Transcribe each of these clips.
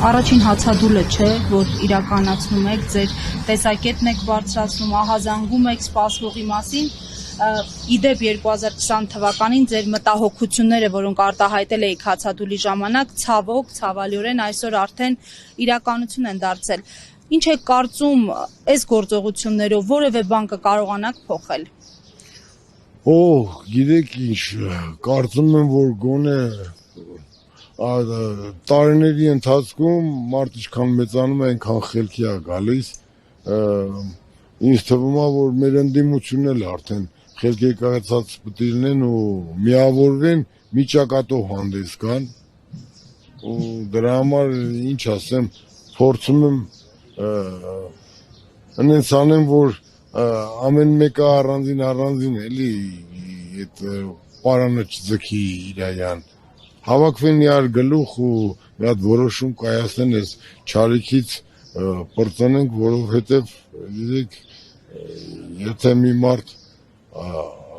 Առաջին հացադուլը չէ, որ իրականացնում եք, ձեր տեսակետն եք բարձրացնում, ահազանգում եք սպասվողի մասին, իդեպ 2020 թվականին ձեր մտահոգությունները, որոնք արտահայտել էիք հացադուլի ժամանակ, ցավոք, ցավալիորեն այսօր արդեն իրականություն են դարձել։ Ինչ եք կարծում, այս գործողություններով որևէ բան կկարողանաք փոխել։ Գիտեք ինչ, կարծում եմ, որ գոնե տարիների ընթացքում մարդ ինչքան մեծանում է, այնքան խելքի է գալիս, ինձ թվում է, որ մեր ընդդիմությունն էլ արդեն խելքի կայացած պետք է լինեն ու միավորվեն, մի ճակատով հանդես գան, ու դրա համար ինչ ասեմ, փորձում եմ այնպես անեմ, որ ամեն մեկը առանձին էլի այդ պարանը չձգի իրայան, հավաքվեն իրար գլուխ ու մի հատ որոշում կայացնեն, այս չարիքից պրծնենք, որովհետև գիտեք, եթե մի մարդ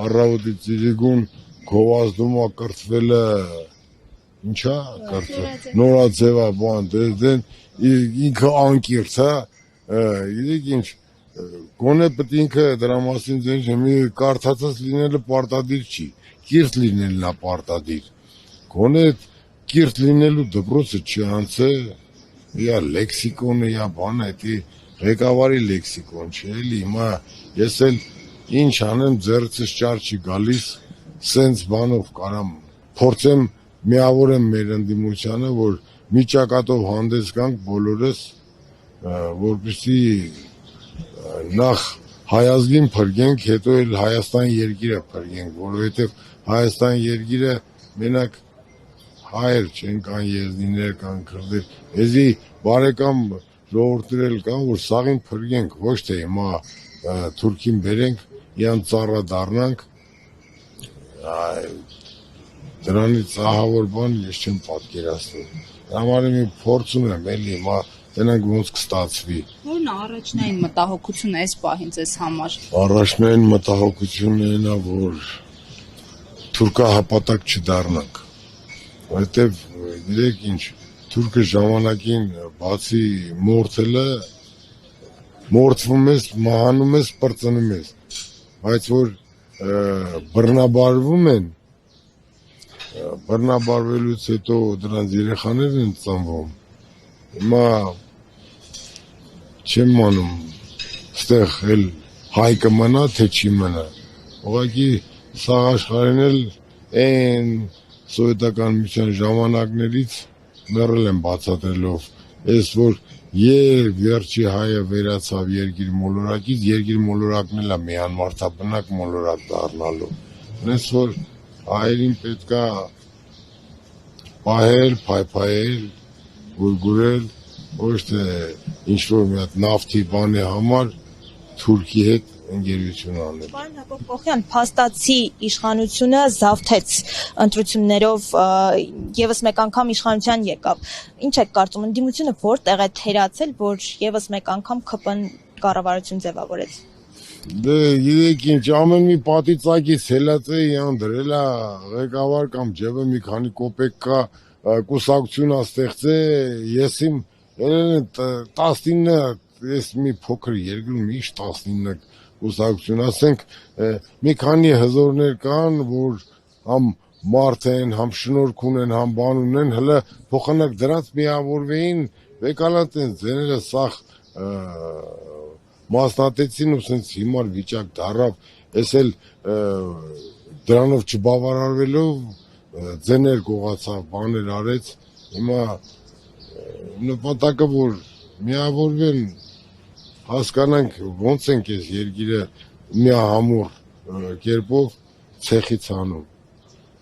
առավոտից իրիկուն գովազդում է կրթվելը, ինչա կրթվել, նորաձևա բան դեն, ինքը անկիրց, գիտեք ինչ, գոնե պետք ինքը դրա մասին ձեն կարդացած լինելը պարտադիր չի, կիրթ լինելն է պարտադիր, գոնե կիրթ լինելու դպրոցը չի անցե, իա լեքսիկոնը, իա բանը, էդի ղեկավարի լեքսիկոն չէ, էլի, հիմա ես էլ ինչ անեմ, ձեռքս ճար չի գալիս, սենց բանով կարամ փորձեմ միավորեմ մեր ընդդիմությանը, որ մի ճակատով հանդես գանք բոլորս, որպեսզի նախ հայազգին փրկենք, հետո էլ Հայաստան երկիրը փրկենք, որովհետև Հայաստան երկիրը մենակ հայեր չեն, կան եզնիներ, կան քրդեր, եզի բարեկամ ժողովուրդներ կան, որ սաղին փրկենք, ոչ թե հիմա թուրքին բերենք, իրան ծառա դառնանք, դրանից ահավոր բան ես չեմ պատկերացնում, դրա համար մի փորձում եմ, էլի հիմա դրանք ոնց կստացվի։ Որն է առաջնային մտահոգությունը այս պահին ձեզ համար։ Առաջնային մտահոգությունն այն է, որ թուրքահապատակ չդառնանք, որովհետև գիտեք ինչ, թուրքը ժամանակին բացի մորթելը, մորթվում ես, մահանում ես, պրծնում ես, բայց որ բռնաբարվում են, բռնաբարվելուց հետո դրանց երեխաներ են ծնվում, հիմա չեմ անում, ստեղ էլ հայ կմնա, թե չի մնա, ուղղակի սաղ աշխարհին էլ այն սովետական միության ժամանակներից մեռել են բացատրելով, ես որ վերջի հայը վերացավ երկիր մոլորակից, երկիր մոլորակն էլ է մի անմարդաբնակ մոլորակ դառնալու, այնպես որ հայերին պետքա պահել, փայփայել, գուրգուրել, ոչ թե ինչ-որ մի հատ նավթի բանի համար թուրքի հետ ընկերություն անել։ Պարոն Հակոբ Կոխյան, փաստացի իշխանությունը զավթեց ընտրություններով եւս մեկ անգամ իշխանության եկավ։ Ինչ եք կարծում, ընդդիմությունը որտեղ է թերացել, որ եւս մեկ անգամ ԿՊ-ն կառավարություն ձևավորեց։ Դե գիտեք ինչ, ամեն մի պատի ծակից հելածե իրան դրել է ղեկավար կամ ջեբը մի քանի կոպեկ կա կուսակցություն ստեղծե, ես իմ 19 ես մի փոքր երկրում ինչ 19 կուսակցություն, ասենք մի քանի հզորներ կան, որ համ մարդ են, համ շնորհք ունեն, համ բան ունեն, հələ փոխանակ դրանց միավորվեին, վեկալատ են ձեները սախ մասնատեցին ու սենց հիմար վիճակ դարավ, ես էլ դրանով չբավարարվելով ձեներ գողացավ, բաներ արեց, հիմա նպատակը որ միավորվեն, հասկանանք ոնց ենք ես երկիրը միահամուռ կերպով ցեխից անում։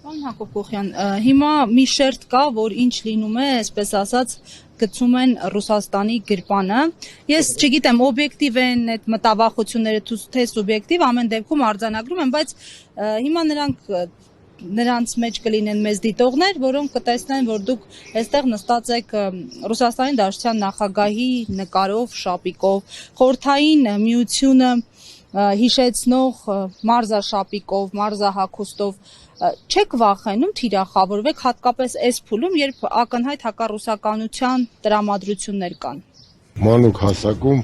Պարոն Հակոբ Կոխյան, հիմա մի շերտ կա, որ ինչ լինում է, այսպես ասած, գցում են Ռուսաստանի գրպանը։ Ես չգիտեմ, օբյեկտիվ են այդ մտավախությունները, թե սուբյեկտիվ, ամեն դեպքում արձանագրում են, բայց հիմա նրանց մեջ կլինեն մեծ դիտողներ, որոնք կտեսնեն, որ դուք այստեղ նստած եք Ռուսաստանի Դաշնության նախագահի նկարով, շապիկով, խորհրդային միությունը հիշեցնող մարզաշապիկով, մարզահագուստով չեք վախենում թիրախավորվեք հատկապես այս փուլում, երբ ակնհայտ հակառուսականության տրամադրություններ կան։ Մանուկ հասակում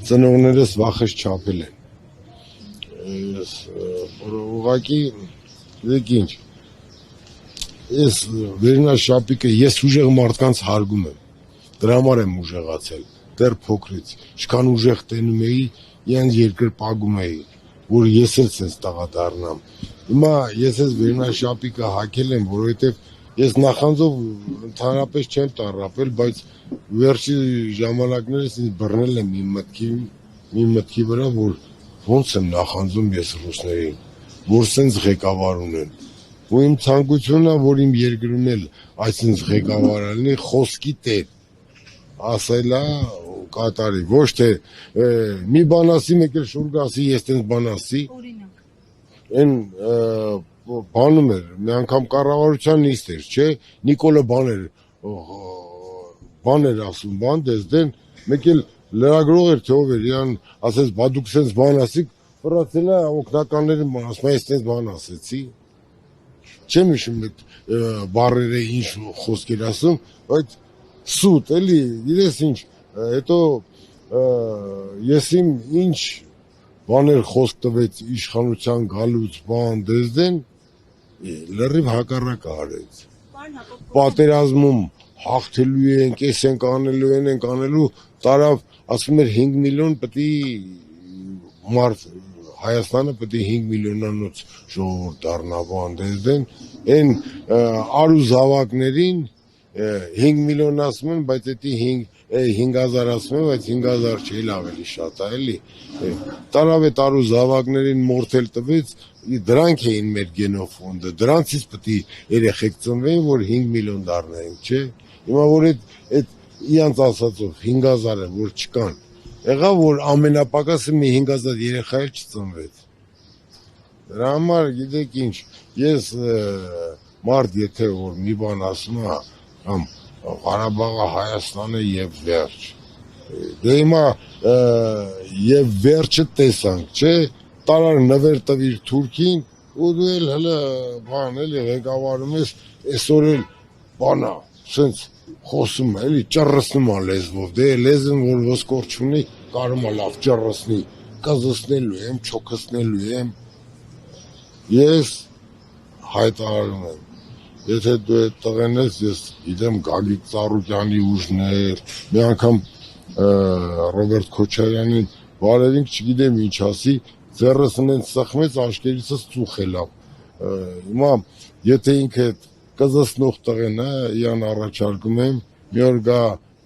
ծնողներս վախս չափել են։ Ես ուղղակի դեք ինչ։ Ես վերնաշապիկը ես ուժեղ մարդկանց հարգում եմ։ Դրա համար եմ ուժեղացել։ Դեռ փոքրից, ինչքան ուժեղ տենում էի, իրենց երկրպագում էի, որ ես էլ sense տղա դառնամ։ Հիմա ես այս վերնաշապիկը հագել եմ, որովհետև ես նախանձով ընդհանրապես չեմ տառապել, բայց վերջի ժամանակներս ինձ բռնել եմ մի մտքի վրա, որ ոնց եմ նախանձում ես ռուսներին, որ sense ղեկավար ունեն։ Ու իմ ցանկությունն է, որ իմ երկրում էլ այսինքն ղեկավարը լինի խոսքի տեր, ասելա կատարի, ոչ թե մի բան ասի, մեկ էլ շուրջ ասի, ես տենց բան ասի։ Օրինակ։ Այն բանում էր, մի անգամ կառավարության նիստ էր, չէ, Նիկոլը բան էր ասում, բան դեզդեն, մեկ էլ լրագրող էր, թե ով էր, իրան ասեց, բա դուք սենց բան ասիք, վրացել է օգնականներին բան ասում, ես տենց բան ասեցի։ Չեմ հիշում այդ բառերը ինչ խոսքեր ասում, բայց սուտ, էլի, իրես ինչ, հետո ես իմ ինչ բաներ խոսք տվեց իշխանության գալուց բան դեզդեն, լրիվ հակառակը արեց։ Պատերազմում հաղթելու ենք, ես ենք անելու, տարավ, ասում էր 5 միլիոն պետք է մարդ Հայաստանը պետք է 5 միլիոնանոց ժողովուրդ դառնա բան դեզդեն, այն արու զավակներին 5 միլիոն ասում են, բայց դա 5000 ասում են, բայց 5000 չէ, ավելի շատ է, էլի։ Տարավ այդ արու զավակներին մորթել տվեց, դրանք էին մեր գենոֆոնդը, դրանցից պետք է երեխեք ծնվեին, որ 5 միլիոն դառնային, չէ։ Հիմա որ այդ իրանց ասածով 5000-ը որ չկան, եղավ որ ամենապակասը մի 5000 երեխա էլ չծնվեց։ Դրա համար գիտեք ինչ, ես մարդ եթե որ մի բան ասում է, կամ Ղարաբաղը Հայաստանը եւ վերջ։ Դե հիմա եւ վերջը տեսանք, չէ, տարար նվեր տվիր Թուրքին, ու դու էլ հələ բան էլի ղեկավարում ես, այսօր էլ բանա, սենց խոսում է, էլի ճռռսնում է լեզվով, դե լեզվն որ ոսկոր չունի, կարում է լավ ճռռսնի, կզսնելու եմ, չոքսնելու եմ։ Ես հայտարարում եմ, եթե դու այդ տղեն ես, ես գիտեմ Գագիկ Ծառուկյանի ուժներ, մի անգամ Ռոբերտ Քոչարյանին բարերինք չգիտեմ ինչ ասի, ձեռս նենց սխմեց, աշկերիցս ծուխ ելավ։ Հիմա եթե ինքը կզսնող տղեն է, իրան առաջարկում եմ, մի օր գա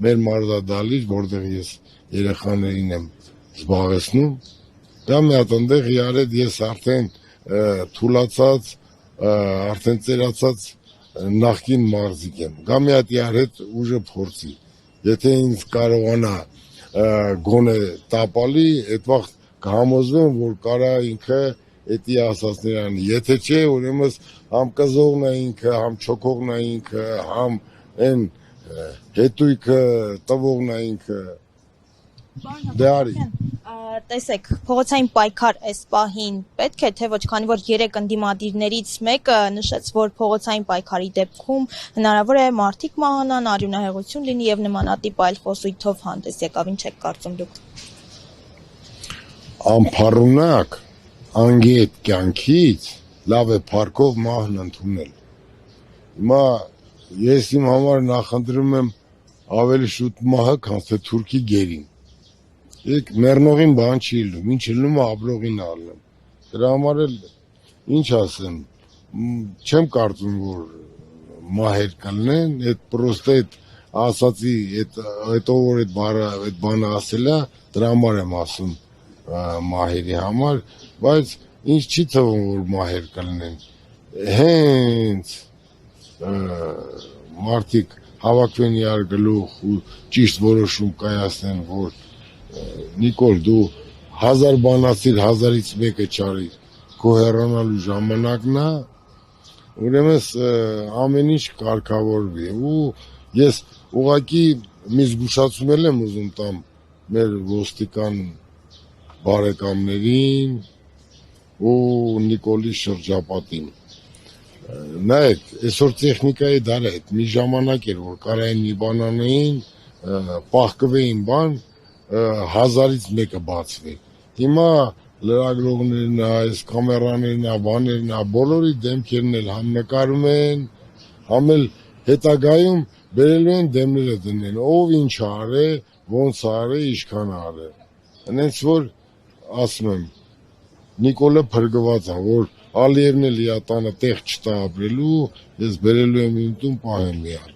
մեր մարզադահլիճ, որտեղ ես երեխաներին եմ զբաղեցնում, դա մի հատ ընդեղ իրար հետ ես արդեն թուլացած, արդեն ծերացած նախկին մարզիկ եմ, գա մի հատ իրար հետ ուժը փորձի, եթե ինձ կարողանա գոնե տապալի, այդ վաղտ կհամոզվեմ, որ կարա ինքը էդի ասածներ անի, եթե չէ, ուրեմն համ կզողն է ինքը, համ չոքողն է ինքը, համ են հետույքը տվողն է ինքը, դե արի։ Տեսեք, փողոցային պայքար այս պահին պետք է, թե ոչ, քանի որ 3 ընդդիմադիրներից մեկը նշեց, որ փողոցային պայքարի դեպքում հնարավոր է մարդիկ մահանան, արյունահեղություն լինի եւ նմանատիպ այլ խոսույթով հանդես եկավ, ինչ եք կարծում դուք։ Անփառունակ, անգետ կյանքից լավ է փառքով մահն ընդունել։ Հիմա ես իմ համար նախընտրում եմ ավելի շուտ մահը, քան թե թուրքի գերին։ Եկ մեռնողին բան չի լինում, ինչ լինում է ապրողին ալնում։ Դրա համար էլ ինչ ասեմ, չեմ կարծում, որ մահեր կլինեն, այդ պրոստը այդ ասացի, հետո որ այդ բանը ասել է, դրա համար եմ ասում մահերի համար, բայց ինչ չի թվում, որ մահեր կլինեն։ Հենց մարդիկ հավաքվեն իրար գլուխ ու ճիշտ որոշում կայացնեն, որ Նիկոլ դու 1000 բան ասիր, 1000-ից մեկը չարիր, քո հեռանալու ժամանակն է, ուրեմն ամեն ինչ կարգավորվի ու ես ուղղակի մի զգուշացում եմ ուզում տամ մեր ոստիկան բարեկամներին ու Նիկոլի շրջապատին։ Նայեք, այսօր տեխնիկայի դար է, մի ժամանակ էր, որ կարային մի բան անեին, պահկվեին բան, 1000-ից մեկը բացվի։ Հիմա լրագրողներն, այս կամերաներն, բաներն, բոլորի դեմքերն էլ համ նկարում են, համ էլ հետագայում բերելու են դեմները դնեն, ով ինչ արե, ոնց արե, ինչքան արե։ Հենց որ ասում եմ, Նիկոլը փրկված է, որ Ալիևն էլ իր տանը տեղ չտա ապրելու, ես բերելու եմ իմ տուն պահեմ միան։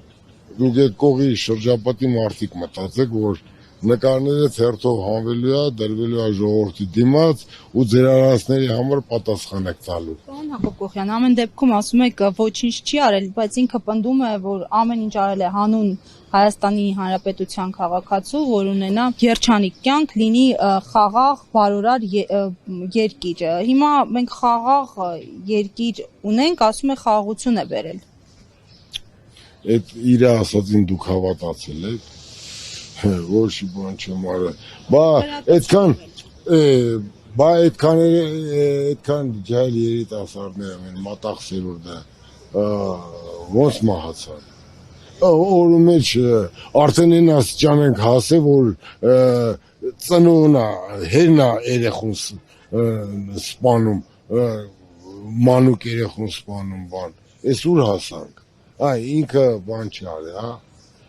Դուք այդ կողի շրջապատի մարդիկ մտածեք, որ նկարները թերթով հանվելու է, դրվելու է ժողովրդի դիմաց ու ձեր արարածների համար պատասխան եք տալու։ Պարոն Հակոբյան, ամեն դեպքում ասում եք ոչինչ չի արել, բայց ինքը պնդում է, որ ամեն ինչ արել է հանուն Հայաստանի Հանրապետության քաղաքացու, որ ունենա երջանիկ կյանք, լինի խաղաղ, բարորար երկիր։ Հիմա մենք խաղաղ երկիր ունենք, ասում է խաղաղություն է բերել։ Այդ իր ասածին դուք հավատացել եք, ոչ մի բան չեմ արել։ Այդքան ջահել երիտասարդները մեն մատաղ սերունդը ոնց մահացան։ Օրու մեջ արդեն այն աստիճան ենք հասել, որ ծնողնա, հերնա երեխուն սպանում, մանուկ երեխուն սպանում բան, ես ուր հասանք, ինքը բան չի արել,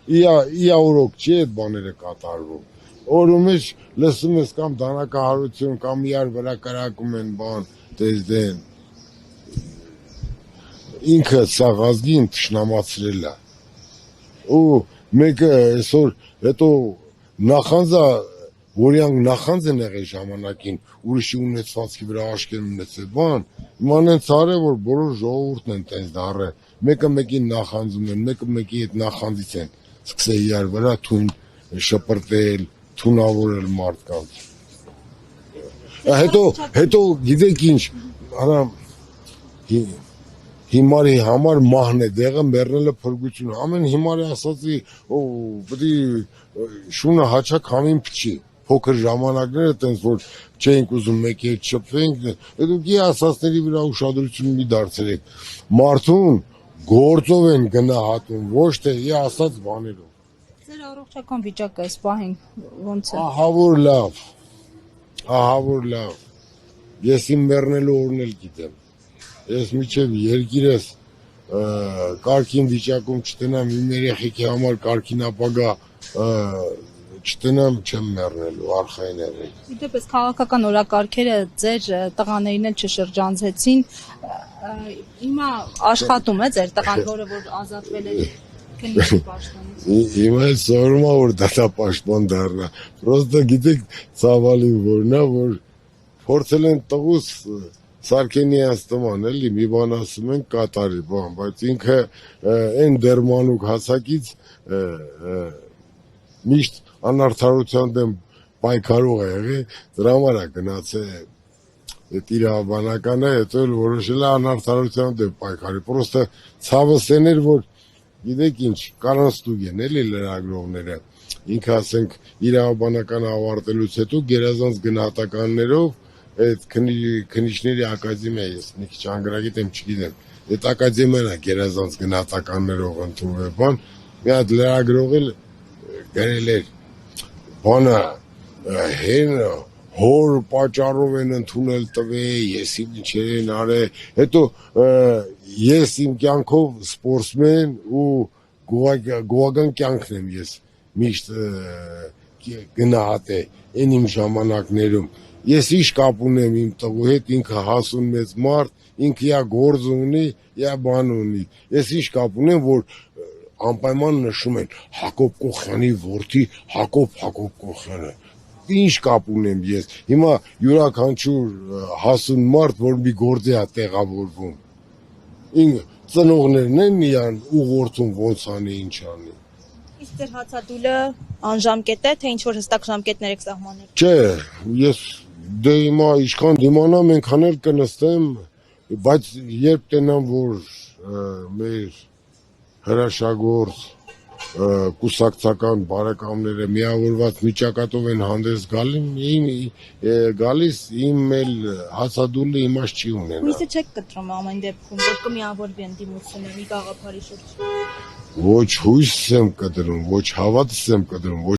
իա օրոք չի այդ բաները կատարվում, օրու մեջ լսում ես կամ դանակահարություն, կամ իար վրա կրակում են բան, դեն, ինքը սաղ ազգին թշնամացրել է, ու մեկը այսօր հետո նախանձա, որյանք նախանձ են եղել ժամանակին, ուրիշի ունեցվածքի վրա աշկեր ունեցել բան, իման են ցարը, որ բոլոր ժողովուրդն են տենց դարը, մեկը մեկին նախանձում են, մեկը մեկի հետ նախանձից են սկսել իրար վրա թույն շպրտել, թունավորել մարդկանց։ Հետո գիտեք ինչ, հիմարի համար մահն է դեղը մեռնելը փրկություն, ամեն հիմարի ասացի, պտի շունը հաչակ համին փչի, փոքր ժամանակները տենց, որ չենք ուզում մեկի հետ շպվենք, դուք ի ասացների վրա ուշադրություն մի դարձրեք, մարդուն գործով են գնահատում, ոչ թե ի ասած բաներով։ Ձեր առողջական վիճակը այս պահին ոնց է։ Ահա որ լավ, ես իմ մեռնելու օրն էլ գիտեմ, ես միջև երկիրս կարգին վիճակում չտնամ, իմ երեխեքի համար կարգին ապագա չտնամ, չեմ մեռնելու, արխային եղեք։ Իդեպ այս քաղաքական օրակարգերը ձեր տղաներին էլ չշրջանցեցին, հիմա աշխատում է ձեր տղան, որը որ ազատվել է քննիչի պաշտոնից։ Հիմա էլ սովորում է, որ դատապաշտպան դառնա, պրոստը գիտեք ցավալին որն է, որ փորձել են տղուս Սարգսյանց տման էլի մի բան ասում են կատարի բան, բայց ինքը այն դերմանուկ հասակից միշտ անարդարության դեմ պայքարող է եղել, դրա համար է գնացել այդ իրավաբանական է, հետո էլ որոշել է անարդարության դեմ պայքարի, պրոստը ցավս են էր, որ գիտեք ինչ, կանանցտուկ են էլի լրագրողները, ինքը ասենք իրավաբանական ավարտելուց հետո գերազանց գնահատականներով այդ քննիչների ակադեմիա ես մի քիչ անգրագիտ եմ չգիտեմ, այդ ակադեմիան է գերազանց գնահատականներով ընդունվել բան, մի հատ լրագրող էլ գրել էր բանը հեն հոր պատճառով են ընդունել տվել, ես իմ ինչեր են արել, հետո ես իմ կյանքով սպորտսմեն ու գոհական կյանքն եմ ես միշտ գնահատել, այն իմ ժամանակներում, ես ինչ կապ ունեմ իմ տղու հետ, ինքը հասուն մեծ մարդ, ինքը իա գործ ունի, իա բան ունի, ես ինչ կապ ունեմ, որ անպայման նշում են Հակոբ Կոխյանի որդի Հակոբ Կոխյանը, ինչ կապ ունեմ ես, հիմա յուրաքանչյուր հասուն մարդ, որ մի գործի է տեղավորվում, ծնողներն են իրան ուղղորդում ոնց անի, ինչ անի։ Իսկ ձեր հացադուլը անժամկետ է, թե ինչ-որ հստակ ժամկետներ եք սահմանել։ Չէ, ես դե հիմա ինչքան դիմանամ, այնքան էլ կնստեմ, բայց երբ տենամ, որ մեր հրաշագործ կուսակցական բարեկամները միավորված միջակայքով են հանդես գալիս, իմ էլ հացադուլը իմաստ չի ունենա։ Հույսը չեք կտրում ամեն դեպքում, որ կմիավորվի ընդդիմությունը մի գաղափարի շուրջ։ Ոչ հույս եմ կտրում, ոչ հավատս եմ կտրում, ոչ